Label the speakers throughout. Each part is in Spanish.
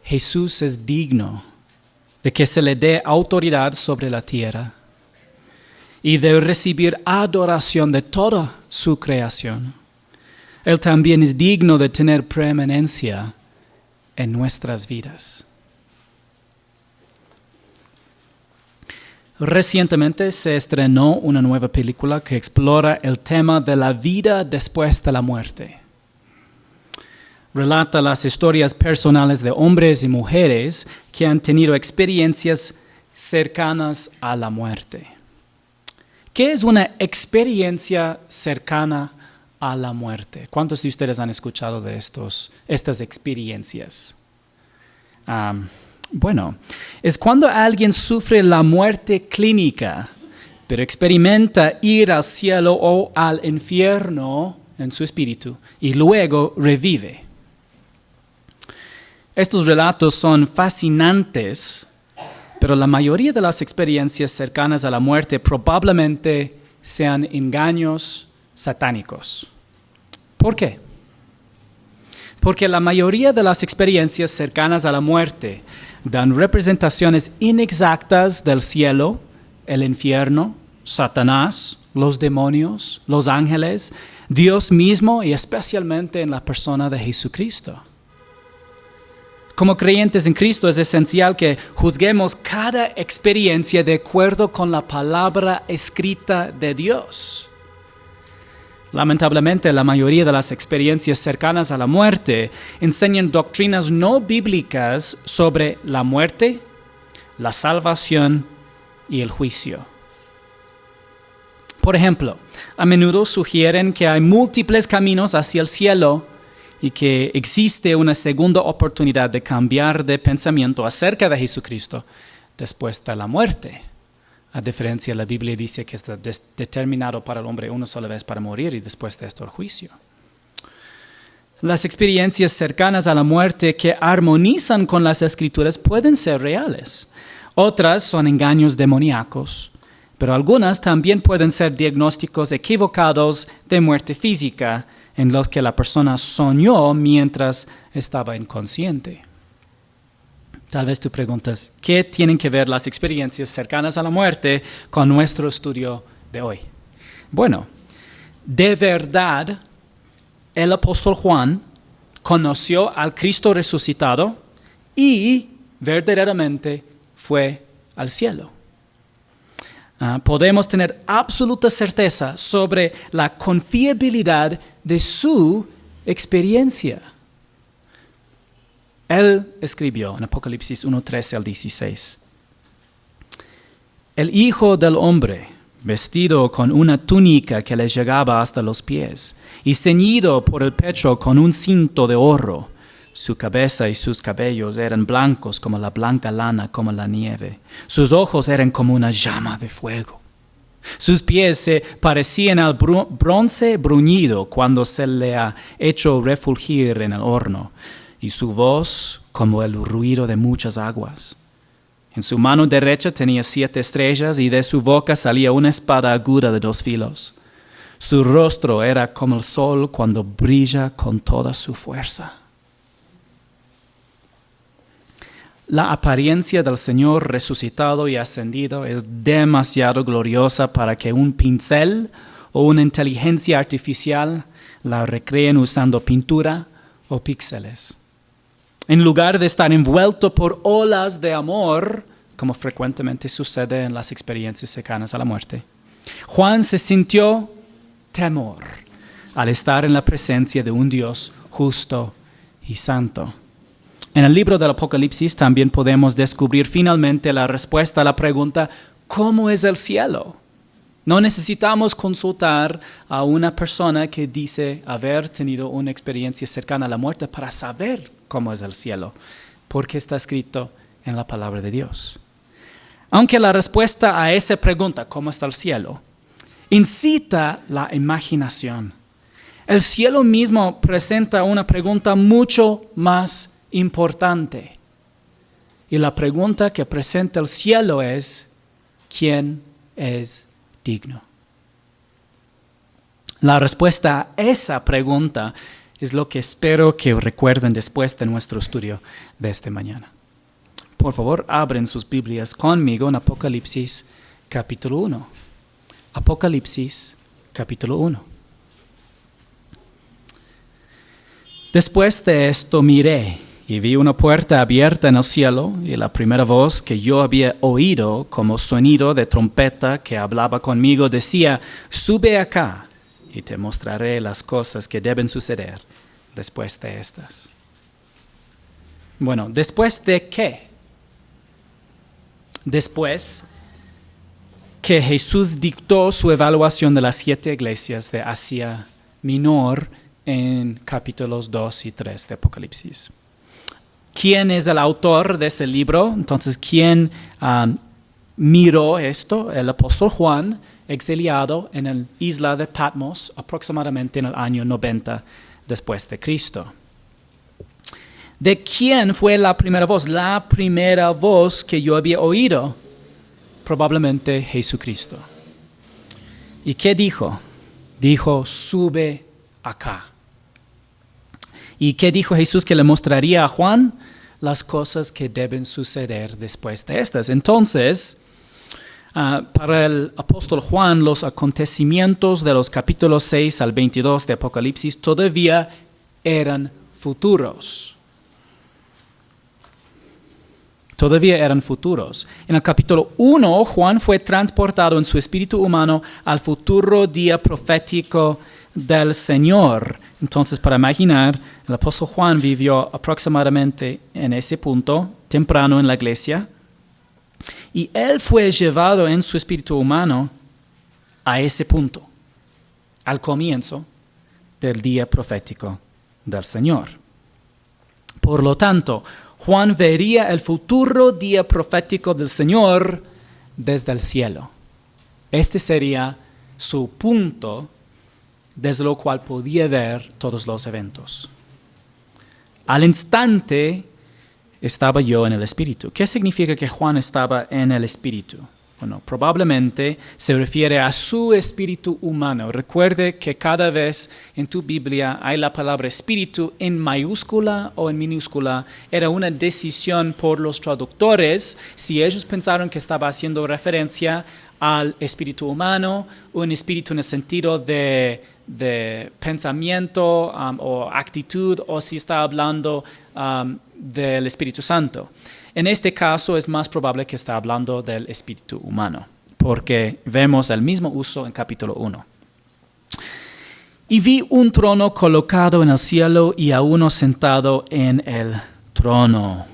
Speaker 1: Jesús es digno de que se le dé autoridad sobre la tierra y de recibir adoración de toda su creación. Él también es digno de tener preeminencia en nuestras vidas. Recientemente se estrenó una nueva película que explora el tema de la vida después de la muerte. Relata las historias personales de hombres y mujeres que han tenido experiencias cercanas a la muerte. ¿Qué es una experiencia cercana a la muerte? ¿Cuántos de ustedes han escuchado de estas experiencias? Bueno, es cuando alguien sufre la muerte clínica, pero experimenta ir al cielo o al infierno en su espíritu y luego revive. Estos relatos son fascinantes, pero la mayoría de las experiencias cercanas a la muerte probablemente sean engaños satánicos. ¿Por qué? Porque la mayoría de las experiencias cercanas a la muerte dan representaciones inexactas del cielo, el infierno, Satanás, los demonios, los ángeles, Dios mismo y especialmente en la persona de Jesucristo. Como creyentes en Cristo es esencial que juzguemos cada experiencia de acuerdo con la palabra escrita de Dios. Lamentablemente, la mayoría de las experiencias cercanas a la muerte enseñan doctrinas no bíblicas sobre la muerte, la salvación y el juicio. Por ejemplo, a menudo sugieren que hay múltiples caminos hacia el cielo y que existe una segunda oportunidad de cambiar de pensamiento acerca de Jesucristo después de la muerte. A diferencia, la Biblia dice que está determinado para el hombre una sola vez para morir y después de esto el juicio. Las experiencias cercanas a la muerte que armonizan con las Escrituras pueden ser reales. Otras son engaños demoníacos, pero algunas también pueden ser diagnósticos equivocados de muerte física en los que la persona soñó mientras estaba inconsciente. Tal vez tú preguntas, ¿qué tienen que ver las experiencias cercanas a la muerte con nuestro estudio de hoy? Bueno, de verdad, el apóstol Juan conoció al Cristo resucitado y verdaderamente fue al cielo. Podemos tener absoluta certeza sobre la confiabilidad de su experiencia. Él escribió en Apocalipsis 1:13 al 16. El Hijo del Hombre, vestido con una túnica que le llegaba hasta los pies, y ceñido por el pecho con un cinto de oro. Su cabeza y sus cabellos eran blancos como la blanca lana, como la nieve. Sus ojos eran como una llama de fuego. Sus pies se parecían al bronce bruñido cuando se le ha hecho refulgir en el horno, y su voz como el ruido de muchas aguas. En su mano derecha tenía 7 estrellas y de su boca salía una espada aguda de 2 filos. Su rostro era como el sol cuando brilla con toda su fuerza. La apariencia del Señor resucitado y ascendido es demasiado gloriosa para que un pincel o una inteligencia artificial la recreen usando pintura o píxeles. En lugar de estar envuelto por olas de amor, como frecuentemente sucede en las experiencias cercanas a la muerte, Juan se sintió temor al estar en la presencia de un Dios justo y santo. En el libro del Apocalipsis también podemos descubrir finalmente la respuesta a la pregunta, ¿cómo es el cielo? No necesitamos consultar a una persona que dice haber tenido una experiencia cercana a la muerte para saber cómo es el cielo, porque está escrito en la palabra de Dios. Aunque la respuesta a esa pregunta, ¿cómo está el cielo?, incita la imaginación. El cielo mismo presenta una pregunta mucho más importante. Y la pregunta que presenta el cielo es, ¿quién es digno? La respuesta a esa pregunta Es lo que espero que recuerden después de nuestro estudio de esta mañana. Por favor, abren sus Biblias conmigo en Apocalipsis capítulo 1. Apocalipsis capítulo 1. Después de esto miré y vi una puerta abierta en el cielo, y la primera voz que yo había oído como sonido de trompeta que hablaba conmigo decía: sube acá y te mostraré las cosas que deben suceder después de estas. Bueno, ¿después de qué? Después que Jesús dictó su evaluación de las 7 iglesias de Asia Menor en capítulos 2 y 3 de Apocalipsis. ¿Quién es el autor de ese libro? Entonces, ¿quién miró esto? El apóstol Juan, exiliado en la isla de Patmos, aproximadamente en el año 90 después de Cristo. ¿De quién fue la primera voz? La primera voz que yo había oído, probablemente Jesucristo. ¿Y qué dijo? Dijo: sube acá. ¿Y qué dijo Jesús que le mostraría a Juan? Las cosas que deben suceder después de estas. Entonces, para el apóstol Juan, los acontecimientos de los capítulos 6 al 22 de Apocalipsis todavía eran futuros. Todavía eran futuros. En el capítulo 1, Juan fue transportado en su espíritu humano al futuro día profético del Señor. Entonces, para imaginar, el apóstol Juan vivió aproximadamente en ese punto, temprano en la iglesia, y él fue llevado en su espíritu humano a ese punto, al comienzo del día profético del Señor. Por lo tanto, Juan vería el futuro día profético del Señor desde el cielo. Este sería su punto desde lo cual podía ver todos los eventos. Al instante estaba yo en el Espíritu. ¿Qué significa que Juan estaba en el Espíritu? Bueno, probablemente se refiere a su espíritu humano. Recuerde que cada vez en tu Biblia hay la palabra espíritu en mayúscula o en minúscula. Era una decisión por los traductores si ellos pensaron que estaba haciendo referencia al espíritu humano, un espíritu en el sentido de pensamiento o actitud, o si está hablando del Espíritu Santo. En este caso es más probable que está hablando del espíritu humano, porque vemos el mismo uso en capítulo 1. Y vi un trono colocado en el cielo y a uno sentado en el trono.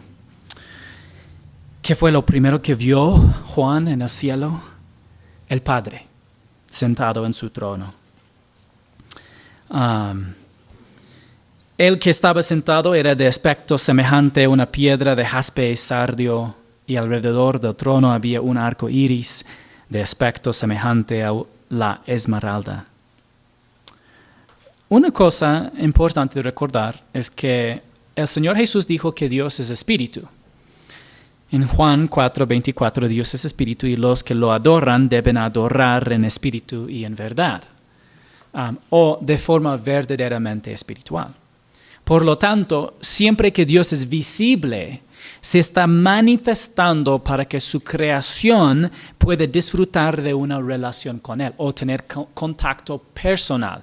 Speaker 1: ¿Qué fue lo primero que vio Juan en el cielo? El Padre, sentado en su trono. El que estaba sentado era de aspecto semejante a una piedra de jaspe y sardio, y alrededor del trono había un arco iris de aspecto semejante a la esmeralda. Una cosa importante de recordar es que el Señor Jesús dijo que Dios es espíritu. En Juan 4:24, Dios es espíritu y los que lo adoran deben adorar en espíritu y en verdad, o de forma verdaderamente espiritual. Por lo tanto, siempre que Dios es visible, se está manifestando para que su creación pueda disfrutar de una relación con Él o tener contacto personal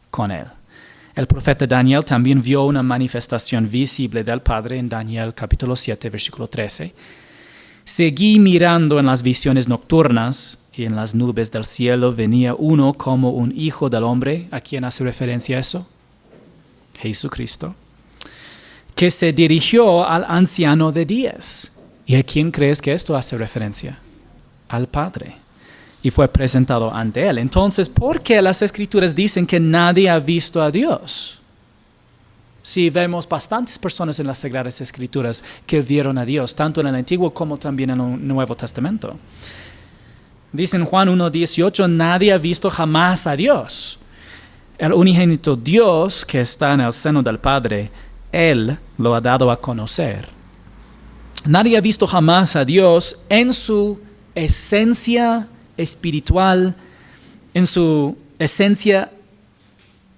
Speaker 1: con Él. El profeta Daniel también vio una manifestación visible del Padre en Daniel capítulo 7, versículo 13. Seguí mirando en las visiones nocturnas y en las nubes del cielo venía uno como un hijo del hombre. ¿A quién hace referencia eso? Jesucristo, que se dirigió al anciano de días. ¿Y a quién crees que esto hace referencia? Al Padre. Y fue presentado ante Él. Entonces, ¿por qué las Escrituras dicen que nadie ha visto a Dios? Sí, vemos bastantes personas en las Sagradas Escrituras que vieron a Dios, tanto en el Antiguo como también en el Nuevo Testamento. Dice en Juan 1:18, nadie ha visto jamás a Dios. El unigénito Dios que está en el seno del Padre, Él lo ha dado a conocer. Nadie ha visto jamás a Dios en su esencia espiritual, en su esencia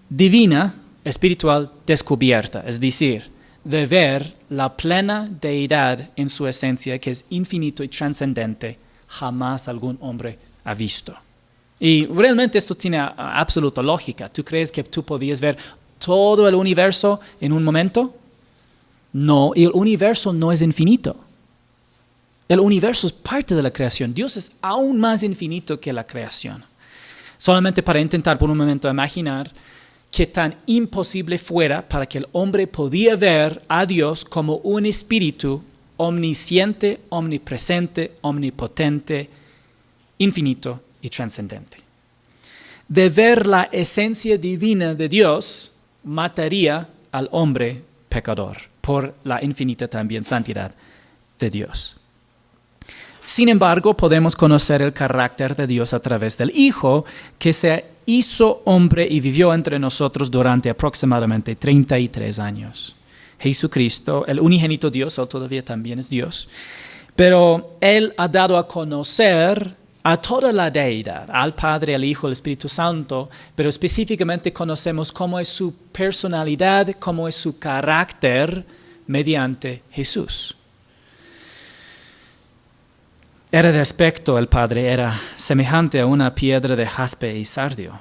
Speaker 1: divina, espiritual descubierta, es decir, de ver la plena deidad en su esencia, que es infinito y trascendente, jamás algún hombre ha visto. Y realmente esto tiene absoluta lógica. ¿Tú crees que tú podías ver todo el universo en un momento? No, el universo no es infinito. El universo es parte de la creación. Dios es aún más infinito que la creación. Solamente para intentar por un momento imaginar qué tan imposible fuera para que el hombre podía ver a Dios como un espíritu omnisciente, omnipresente, omnipotente, infinito y trascendente. De ver la esencia divina de Dios mataría al hombre pecador por la infinita también santidad de Dios. Sin embargo, podemos conocer el carácter de Dios a través del Hijo, que se hizo hombre y vivió entre nosotros durante aproximadamente 33 años. Jesucristo, el unigénito Dios, él todavía también es Dios, pero Él ha dado a conocer a toda la deidad, al Padre, al Hijo, al Espíritu Santo, pero específicamente conocemos cómo es su personalidad, cómo es su carácter mediante Jesús. Era de aspecto el Padre, era semejante a una piedra de jaspe y sardio.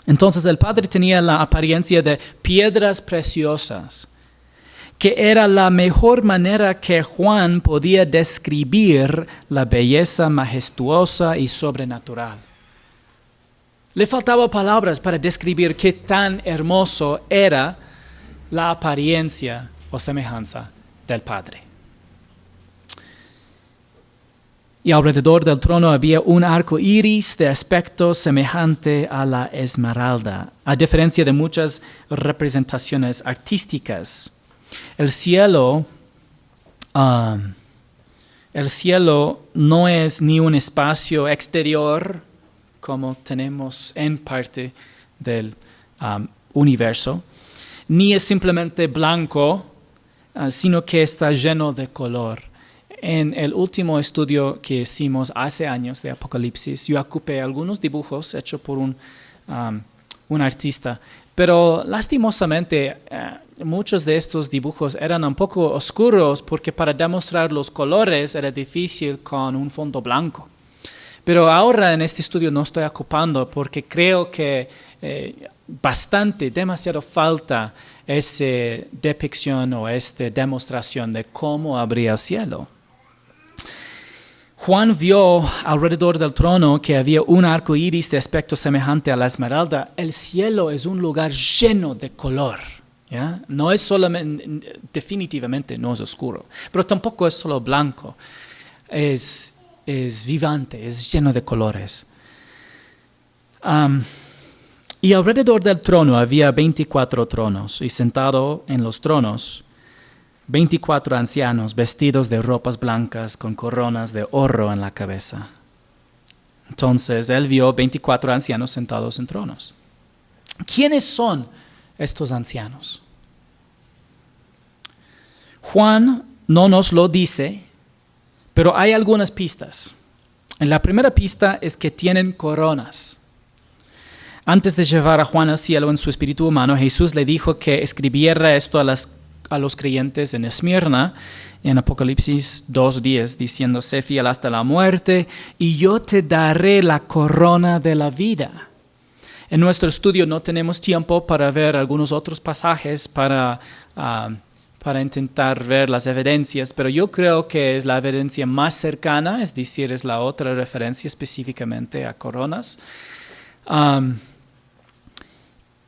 Speaker 1: Entonces el Padre tenía la apariencia de piedras preciosas, que era la mejor manera que Juan podía describir la belleza majestuosa y sobrenatural. Le faltaban palabras para describir qué tan hermoso era la apariencia o semejanza del Padre. Y alrededor del trono había un arco iris de aspecto semejante a la esmeralda, a diferencia de muchas representaciones artísticas. El cielo no es ni un espacio exterior como tenemos en parte del universo, ni es simplemente blanco, sino que está lleno de color. En el último estudio que hicimos hace años de Apocalipsis, yo ocupé algunos dibujos hechos por un artista, pero lastimosamente muchos de estos dibujos eran un poco oscuros porque para demostrar los colores era difícil con un fondo blanco. Pero ahora en este estudio no estoy ocupando porque creo que demasiado falta esa depicción o esta demostración de cómo habría el cielo. Juan vio alrededor del trono que había un arco iris de aspecto semejante a la esmeralda. El cielo es un lugar lleno de color. ¿Ya? No es solamente, definitivamente no es oscuro, pero tampoco es solo blanco. Es vivante, es lleno de colores. Y alrededor del trono había 24 tronos, y sentado en los tronos 24 ancianos vestidos de ropas blancas con coronas de oro en la cabeza. Entonces él vio 24 ancianos sentados en tronos. ¿Quiénes son estos ancianos? Juan no nos lo dice, pero hay algunas pistas. La primera pista es que tienen coronas. Antes de llevar a Juan al cielo en su espíritu humano, Jesús le dijo que escribiera esto a los creyentes en Esmirna, en Apocalipsis 2:10, diciendo: sé fiel hasta la muerte, y yo te daré la corona de la vida. En nuestro estudio no tenemos tiempo para ver algunos otros pasajes para intentar ver las evidencias, pero yo creo que es la evidencia más cercana, es decir, es la otra referencia específicamente a coronas.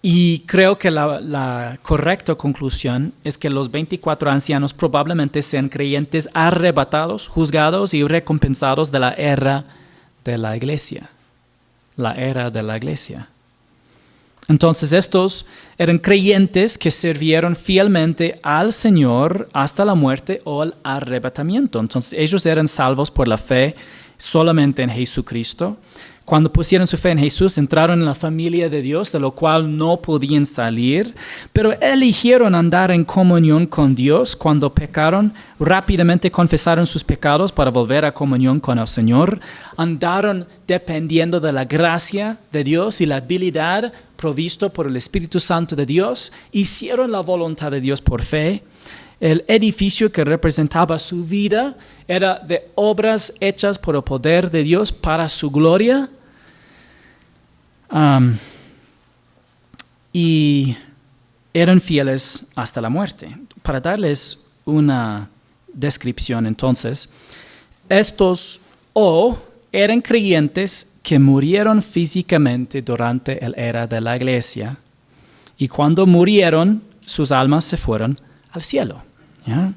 Speaker 1: Y creo que la correcta conclusión es que los 24 ancianos probablemente sean creyentes arrebatados, juzgados y recompensados de la era de la iglesia. La era de la iglesia. Entonces estos eran creyentes que sirvieron fielmente al Señor hasta la muerte o el arrebatamiento. Entonces ellos eran salvos por la fe solamente en Jesucristo. Cuando pusieron su fe en Jesús, entraron en la familia de Dios, de lo cual no podían salir, pero eligieron andar en comunión con Dios. Cuando pecaron, rápidamente confesaron sus pecados para volver a comunión con el Señor. Andaron dependiendo de la gracia de Dios y la habilidad provisto por el Espíritu Santo de Dios, hicieron la voluntad de Dios por fe. El edificio que representaba su vida era de obras hechas por el poder de Dios para su gloria. Y eran fieles hasta la muerte. Para darles una descripción entonces, estos eran creyentes que murieron físicamente durante la era de la iglesia, y cuando murieron, sus almas se fueron al cielo. ¿Ya?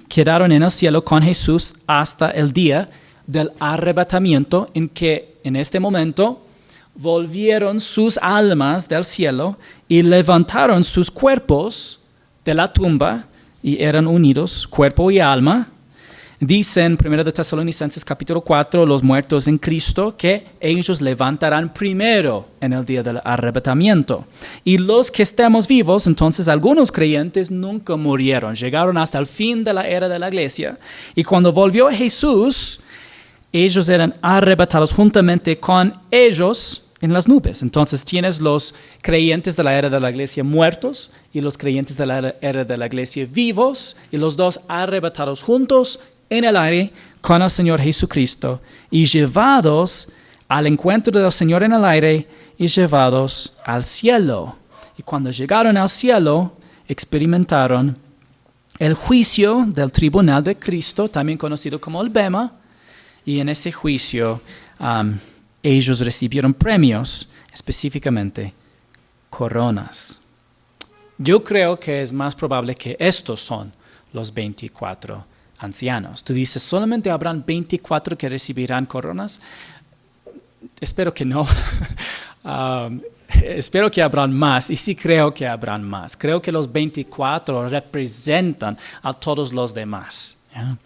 Speaker 1: Quedaron en el cielo con Jesús hasta el día del arrebatamiento, en que en este momento volvieron sus almas del cielo y levantaron sus cuerpos de la tumba y eran unidos, cuerpo y alma. Dice en 1 de Tesalonicenses capítulo 4, los muertos en Cristo, que ellos levantarán primero en el día del arrebatamiento. Y los que estemos vivos, entonces algunos creyentes nunca murieron, llegaron hasta el fin de la era de la iglesia. Y cuando volvió Jesús, ellos eran arrebatados juntamente con ellos en las nubes. Entonces tienes los creyentes de la era de la iglesia muertos y los creyentes de la era de la iglesia vivos, y los dos arrebatados juntos en el aire con el Señor Jesucristo y llevados al encuentro del Señor en el aire y llevados al cielo. Y cuando llegaron al cielo, experimentaron el juicio del tribunal de Cristo, también conocido como el Bema, y en ese juicio ellos recibieron premios, específicamente coronas. Yo creo que es más probable que estos son los 24 ancianos. Tú dices, ¿solamente habrán 24 que recibirán coronas? Espero que no. Espero que habrán más, y sí creo que habrán más. Creo que los 24 representan a todos los demás. ¿Ya?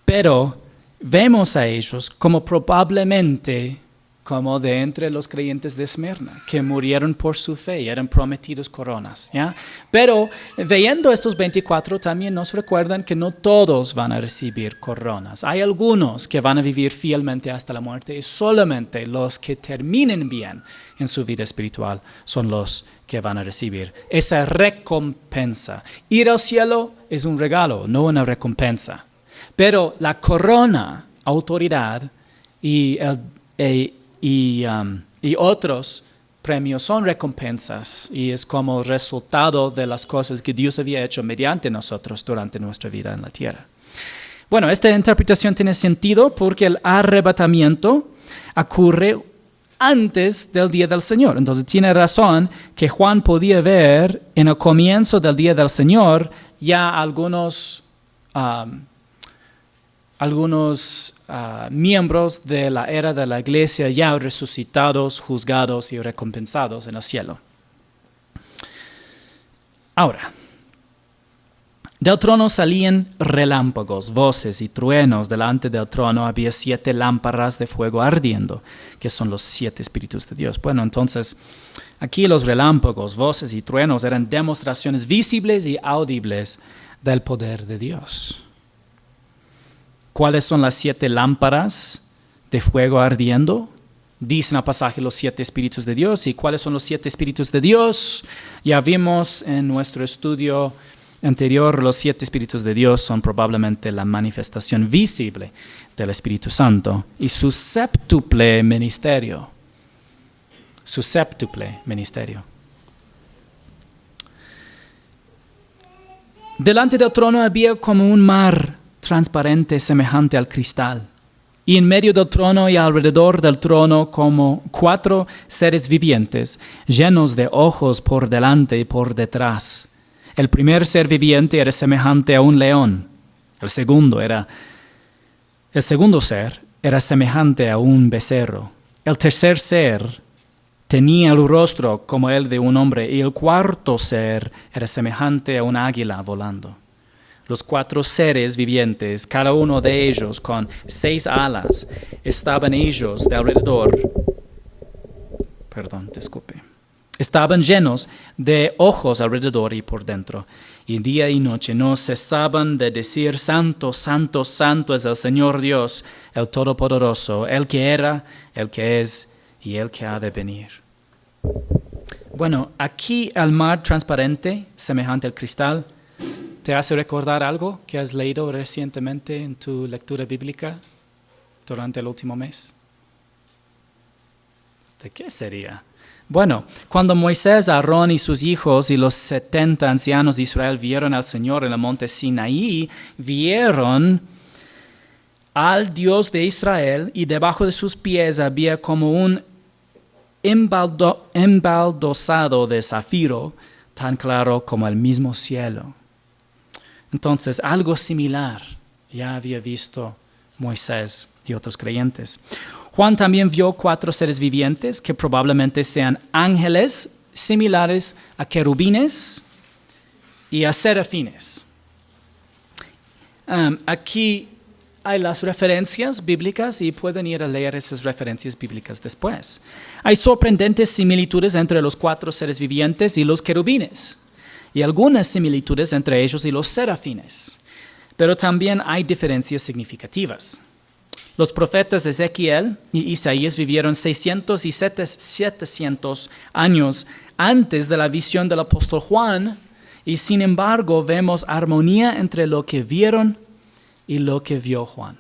Speaker 1: Pero vemos a ellos como probablemente como de entre los creyentes de Esmirna, que murieron por su fe y eran prometidos coronas. ¿Ya? Pero viendo estos 24 también nos recuerdan que no todos van a recibir coronas. Hay algunos que van a vivir fielmente hasta la muerte, y solamente los que terminen bien en su vida espiritual son los que van a recibir esa recompensa. Ir al cielo es un regalo, no una recompensa. Pero la corona, autoridad y otros premios son recompensas, y es como resultado de las cosas que Dios había hecho mediante nosotros durante nuestra vida en la tierra. Bueno, esta interpretación tiene sentido porque el arrebatamiento ocurre antes del día del Señor. Entonces tiene razón que Juan podía ver en el comienzo del día del Señor ya algunos miembros de la era de la iglesia ya resucitados, juzgados y recompensados en el cielo. Ahora, del trono salían relámpagos, voces y truenos. Delante del trono había 7 lámparas de fuego ardiendo, que son los 7 espíritus de Dios. Bueno, entonces, aquí los relámpagos, voces y truenos eran demostraciones visibles y audibles del poder de Dios. ¿Cuáles son las 7 lámparas de fuego ardiendo? Dice en el pasaje los 7 espíritus de Dios. ¿Y cuáles son los 7 espíritus de Dios? Ya vimos en nuestro estudio anterior, los 7 espíritus de Dios son probablemente la manifestación visible del Espíritu Santo y su séptuple ministerio. Su séptuple ministerio. Delante del trono había como un mar transparente semejante al cristal, y en medio del trono y alrededor del trono como 4 seres vivientes, llenos de ojos por delante y por detrás. El primer ser viviente era semejante a un león. El segundo ser era semejante a un becerro. El tercer ser tenía el rostro como el de un hombre, y el cuarto ser era semejante a un águila volando. Los 4 seres vivientes, cada uno de ellos con 6 alas, estaban ellos de alrededor. Estaban llenos de ojos alrededor y por dentro, y día y noche no cesaban de decir: Santo, Santo, Santo es el Señor Dios, el Todopoderoso, el que era, el que es y el que ha de venir. Bueno, aquí el mar transparente, semejante al cristal, ¿te hace recordar algo que has leído recientemente en tu lectura bíblica durante el último mes? ¿De qué sería? Bueno, cuando Moisés, Aarón y sus hijos y los 70 ancianos de Israel vieron al Señor en el monte Sinaí, vieron al Dios de Israel y debajo de sus pies había como un embaldosado de zafiro, tan claro como el mismo cielo. Entonces, algo similar ya había visto Moisés y otros creyentes. Juan también vio 4 seres vivientes que probablemente sean ángeles similares a querubines y a serafines. Aquí hay las referencias bíblicas y pueden ir a leer esas referencias bíblicas después. Hay sorprendentes similitudes entre los 4 seres vivientes y los querubines, y algunas similitudes entre ellos y los serafines, pero también hay diferencias significativas. Los profetas Ezequiel y Isaías vivieron 600 y 700 años antes de la visión del apóstol Juan, y sin embargo vemos armonía entre lo que vieron y lo que vio Juan.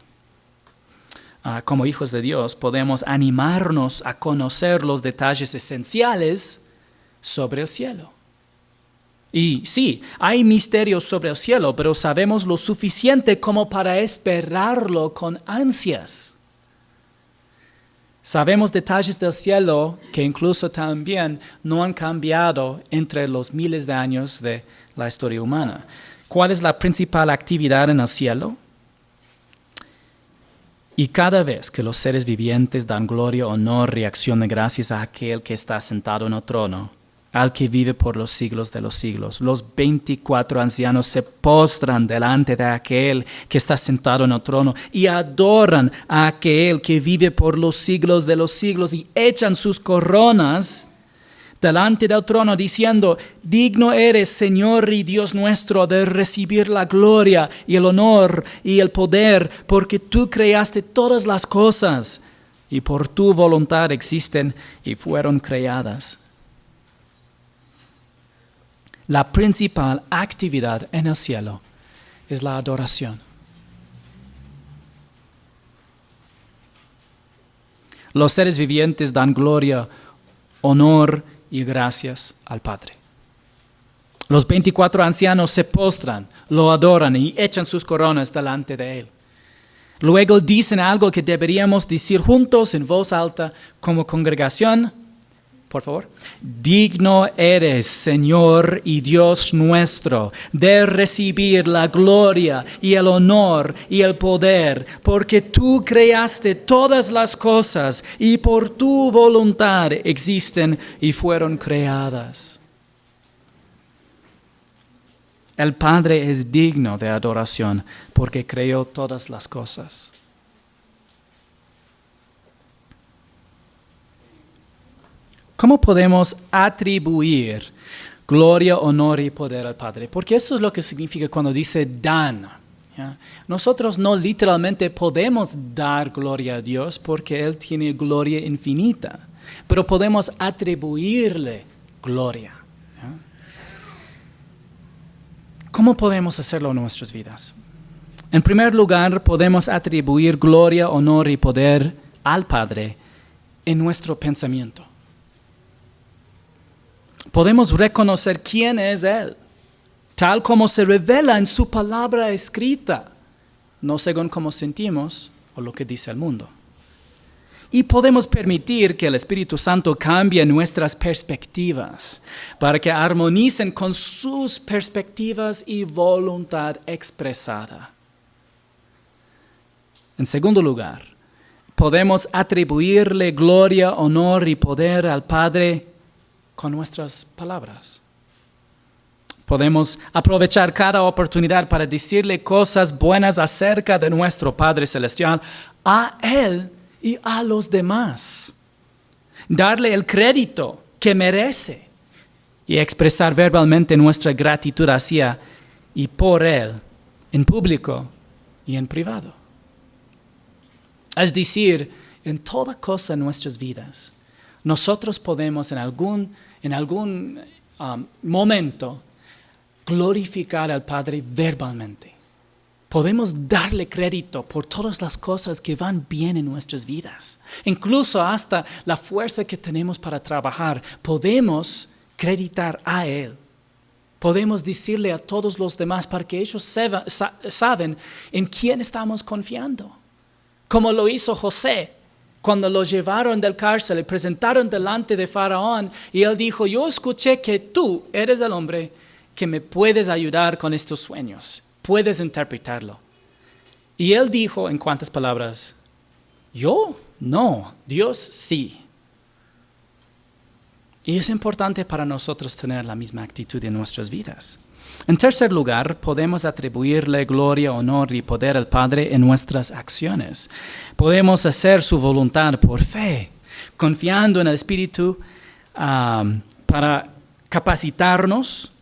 Speaker 1: Como hijos de Dios podemos animarnos a conocer los detalles esenciales sobre el cielo. Y sí, hay misterios sobre el cielo, pero sabemos lo suficiente como para esperarlo con ansias. Sabemos detalles del cielo que incluso también no han cambiado entre los miles de años de la historia humana. ¿Cuál es la principal actividad en el cielo? Y cada vez que los seres vivientes dan gloria, honor y acción de gracias a aquel que está sentado en el trono, al que vive por los siglos de los siglos, los 24 ancianos se postran delante de aquel que está sentado en el trono y adoran a aquel que vive por los siglos de los siglos y echan sus coronas delante del trono diciendo: digno eres, Señor y Dios nuestro, de recibir la gloria y el honor y el poder, porque tú creaste todas las cosas y por tu voluntad existen y fueron creadas. La principal actividad en el cielo es la adoración. Los seres vivientes dan gloria, honor y gracias al Padre. Los 24 ancianos se postran, lo adoran y echan sus coronas delante de Él. Luego dicen algo que deberíamos decir juntos en voz alta como congregación. Por favor. Digno eres, Señor y Dios nuestro, de recibir la gloria y el honor y el poder, porque tú creaste todas las cosas y por tu voluntad existen y fueron creadas. El Padre es digno de adoración porque creó todas las cosas. ¿Cómo podemos atribuir gloria, honor y poder al Padre? Porque eso es lo que significa cuando dice dan. ¿Ya? Nosotros no literalmente podemos dar gloria a Dios porque Él tiene gloria infinita, pero podemos atribuirle gloria. ¿Ya? ¿Cómo podemos hacerlo en nuestras vidas? En primer lugar, podemos atribuir gloria, honor y poder al Padre en nuestro pensamiento. Podemos reconocer quién es Él, tal como se revela en su palabra escrita, no según cómo sentimos o lo que dice el mundo. Y podemos permitir que el Espíritu Santo cambie nuestras perspectivas para que armonicen con sus perspectivas y voluntad expresada. En segundo lugar, podemos atribuirle gloria, honor y poder al Padre con nuestras palabras. Podemos aprovechar cada oportunidad para decirle cosas buenas acerca de nuestro Padre Celestial a Él y a los demás. Darle el crédito que merece y expresar verbalmente nuestra gratitud hacia y por Él en público y en privado. Es decir, en toda cosa en nuestras vidas, nosotros podemos en en algún momento glorificar al Padre verbalmente. Podemos darle crédito por todas las cosas que van bien en nuestras vidas. Incluso hasta la fuerza que tenemos para trabajar, podemos creditar a Él. Podemos decirle a todos los demás para que ellos saben en quién estamos confiando. Como lo hizo José cuando lo llevaron del cárcel, le presentaron delante de Faraón y él dijo, yo escuché que tú eres el hombre que me puedes ayudar con estos sueños. Puedes interpretarlo. Y él dijo, ¿en cuántas palabras? ¿Yo? No, Dios sí. Y es importante para nosotros tener la misma actitud en nuestras vidas. En tercer lugar, podemos atribuirle gloria, honor y poder al Padre en nuestras acciones. Podemos hacer su voluntad por fe, confiando en el Espíritu para capacitarnos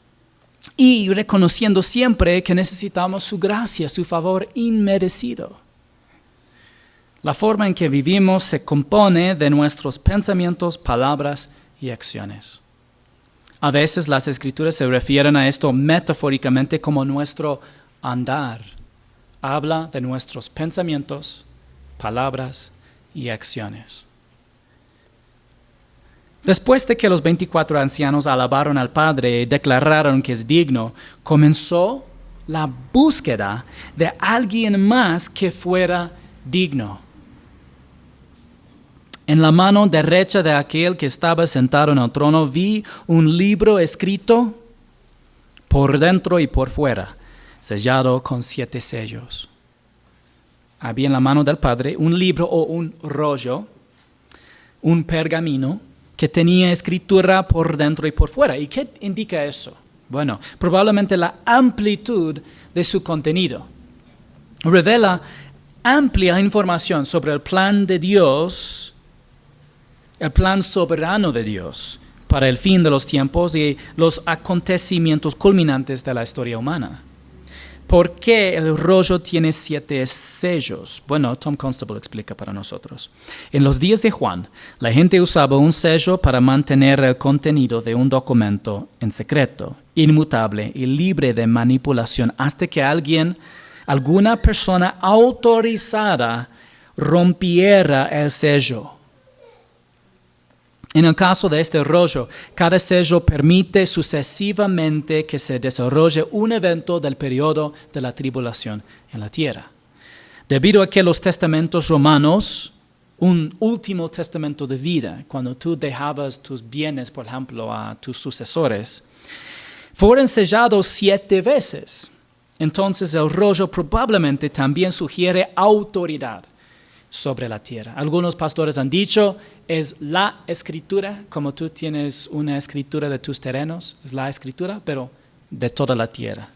Speaker 1: y reconociendo siempre que necesitamos su gracia, su favor inmerecido. La forma en que vivimos se compone de nuestros pensamientos, palabras y acciones. A veces las Escrituras se refieren a esto metafóricamente como nuestro andar. Habla de nuestros pensamientos, palabras y acciones. Después de que los 24 ancianos alabaron al Padre y declararon que es digno, comenzó la búsqueda de alguien más que fuera digno. En la mano derecha de aquel que estaba sentado en el trono vi un libro escrito por dentro y por fuera, sellado con 7 sellos. Había en la mano del Padre un libro o un rollo, un pergamino, que tenía escritura por dentro y por fuera. ¿Y qué indica eso? Bueno, probablemente la amplitud de su contenido. Revela amplia información sobre el plan de Dios, el plan soberano de Dios para el fin de los tiempos y los acontecimientos culminantes de la historia humana. ¿Por qué el rollo tiene 7 sellos? Bueno, Tom Constable explica para nosotros. En los días de Juan, la gente usaba un sello para mantener el contenido de un documento en secreto, inmutable y libre de manipulación hasta que alguna persona autorizada rompiera el sello. En el caso de este rollo, cada sello permite sucesivamente que se desarrolle un evento del periodo de la tribulación en la tierra. Debido a que los testamentos romanos, un último testamento de vida, cuando tú dejabas tus bienes, por ejemplo, a tus sucesores, fueron sellados 7 veces. Entonces el rollo probablemente también sugiere autoridad sobre la tierra. Algunos pastores han dicho, es la escritura, como tú tienes una escritura de tus terrenos, es la escritura, pero de toda la tierra.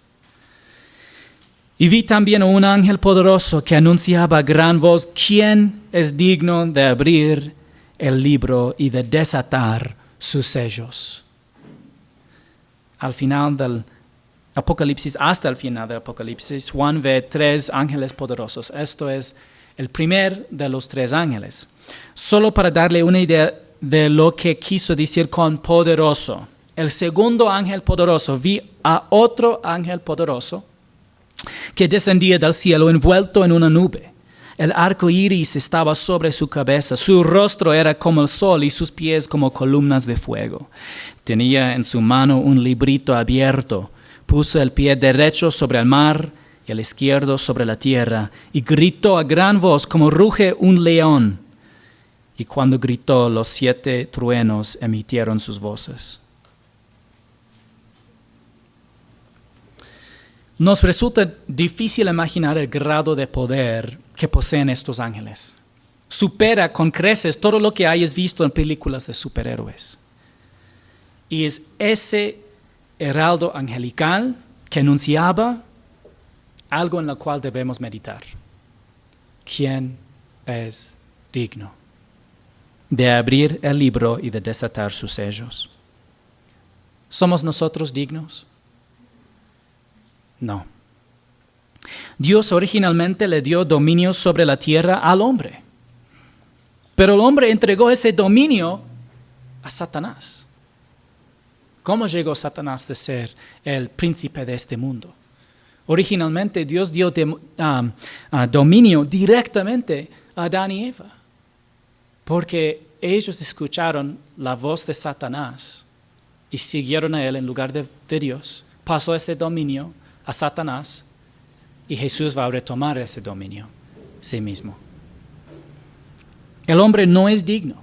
Speaker 1: Y vi también un ángel poderoso que anunciaba a gran voz, ¿quién es digno de abrir el libro y de desatar sus sellos? Al final del Apocalipsis, hasta el final del Apocalipsis, Juan ve 3 ángeles poderosos. Esto es el primer de los 3 ángeles. Solo para darle una idea de lo que quiso decir con poderoso. El segundo ángel poderoso, vi a otro ángel poderoso que descendía del cielo envuelto en una nube. El arco iris estaba sobre su cabeza, su rostro era como el sol y sus pies como columnas de fuego. Tenía en su mano un librito abierto, puso el pie derecho sobre el mar y el izquierdo sobre la tierra, y gritó a gran voz como ruge un león. Y cuando gritó, los 7 truenos emitieron sus voces. Nos resulta difícil imaginar el grado de poder que poseen estos ángeles. Supera con creces todo lo que hayas visto en películas de superhéroes. Y es ese heraldo angelical que anunciaba algo en lo cual debemos meditar. ¿Quién es digno de abrir el libro y de desatar sus sellos? ¿Somos nosotros dignos? No. Dios originalmente le dio dominio sobre la tierra al hombre. Pero el hombre entregó ese dominio a Satanás. ¿Cómo llegó Satanás a ser el príncipe de este mundo? Originalmente Dios dio dominio directamente a Adán y Eva, porque ellos escucharon la voz de Satanás y siguieron a él en lugar de Dios. Pasó ese dominio a Satanás y Jesús va a retomar ese dominio sí mismo. El hombre no es digno.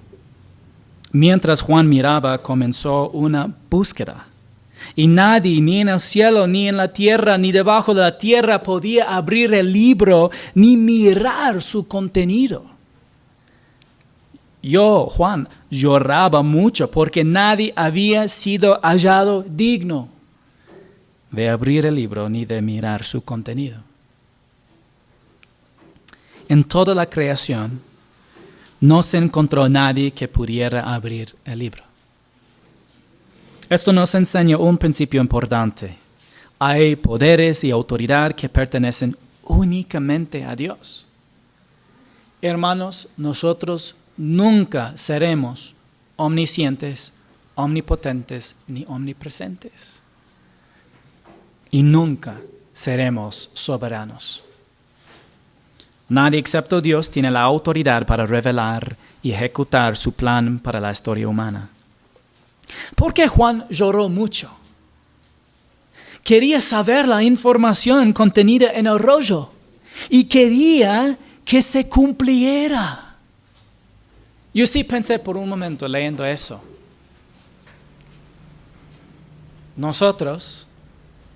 Speaker 1: Mientras Juan miraba, comenzó una búsqueda. Y nadie, ni en el cielo, ni en la tierra, ni debajo de la tierra, podía abrir el libro ni mirar su contenido. Yo, Juan, lloraba mucho porque nadie había sido hallado digno de abrir el libro ni de mirar su contenido. En toda la creación no se encontró nadie que pudiera abrir el libro. Esto nos enseña un principio importante. Hay poderes y autoridad que pertenecen únicamente a Dios. Hermanos, nosotros nunca seremos omniscientes, omnipotentes ni omnipresentes. Y nunca seremos soberanos. Nadie excepto Dios tiene la autoridad para revelar y ejecutar su plan para la historia humana. ¿Por qué Juan lloró mucho? Quería saber la información contenida en el rollo y quería que se cumpliera. Yo sí pensé por un momento leyendo eso. Nosotros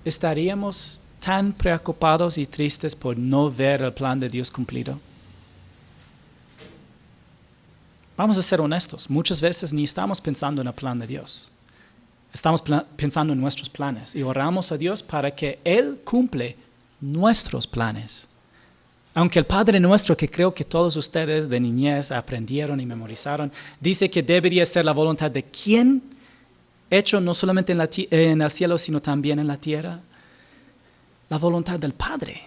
Speaker 1: estaríamos tan preocupados y tristes por no ver el plan de Dios cumplido. Vamos a ser honestos, muchas veces ni estamos pensando en el plan de Dios. Estamos pensando en nuestros planes y oramos a Dios para que Él cumple nuestros planes. Aunque el Padre Nuestro, que creo que todos ustedes de niñez aprendieron y memorizaron, dice que debería ser la voluntad de ¿quién? Hecho no solamente en el cielo, sino también en la tierra. La voluntad del Padre.